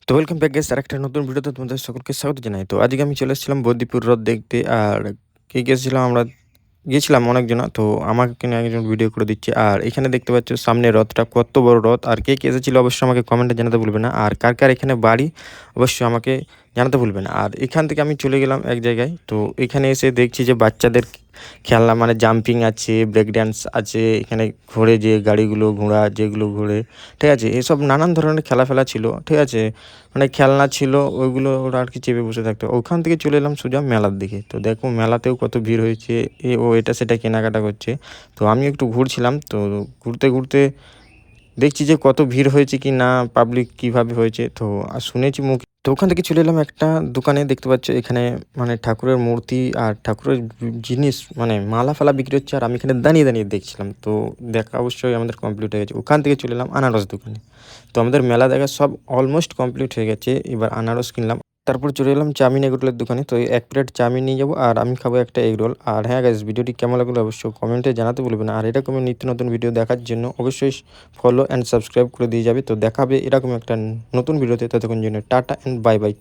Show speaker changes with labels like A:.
A: তো welcome back guys আরেকটা নতুন ভিডিওতে তোমাদের সকলকে স্বাগত জানাই। তো আজকে আমি চলে এসেছিলাম বদ্বীপুর হ্রদ দেখতে। আর কে গেছিলাম আমরা গিয়েছিলাম অনেকজনা। তো আমাকে নিয়ে একজন ভিডিও করে দিচ্ছে। আর এখানে দেখতে পাচ্ছ সামনে হ্রদটা কত বড় হ্রদ। আর কে এসেছিল অবশ্যই আমাকে কমেন্টে জানাতে ভুলবে না। আর কার কার এখানে বাড়ি অবশ্যই আমাকে জানাতে ভুলবে না। আর এখান থেকে আমি চলে গেলাম এক জায়গায়। তো এখানে এসে দেখছি যে বাচ্চাদের খেলনা মানে জাম্পিং আছে, ব্রেক ড্যান্স আছে, এখানে ঘোরে যে গাড়িগুলো ঘোড়া যেগুলো ঘোরে, ঠিক আছে, এসব নানান ধরনের খেলাফেলা ছিল, ঠিক আছে, মানে খেলনা ছিল, ওইগুলো ওরা আর কি চেপে বসে থাকতো। ওখান থেকে চলে এলাম সোজা মেলার দিকে। তো দেখো মেলাতেও কত ভিড় হয়েছে, ও এটা সেটা কেনাকাটা করছে। তো আমি একটু ঘুরছিলাম, তো ঘুরতে ঘুরতে দেখছি যে কত ভিড় হয়েছে কি না, পাবলিক কিভাবে হয়েছে। তো শুনেছি মুখ। তো ওখান থেকে চলে এলাম একটা দোকানে, দেখতে পাচ্ছ এখানে মানে ঠাকুরের মূর্তি আর ঠাকুরের জিনিস মানে মালা ফালা বিক্রি হচ্ছে। আর আমি এখানে দাঁড়িয়ে দাঁড়িয়ে দেখছিলাম। তো দেখা অবশ্যই আমাদের কমপ্লিট হয়ে গেছে। ওখান থেকে চলে এলাম আনারস দোকানে। তো আমাদের মেলা দেখা সব অলমোস্ট কমপ্লিট হয়ে গেছে, এবার আনারস কিনলাম। তারপর চলে এলাম চাউমিন এগরোলের দোকানে। তো এক প্লেট চাউমিন নিয়ে যাবো আর আমি খাবো একটা এগরোল। আর হ্যাঁ গাইস, ভিডিওটি কেমন লাগলো অবশ্যই কমেন্টে জানাতে ভুলবে না। আর এরকমই নিত্য নতুন ভিডিও দেখার জন্য অবশ্যই ফলো অ্যান্ড সাবস্ক্রাইব করে দিয়ে যাবে। তো দেখা হবে এরকম একটা নতুন ভিডিওতে। ততক্ষণ জন্য টাটা অ্যান্ড বাই বাই।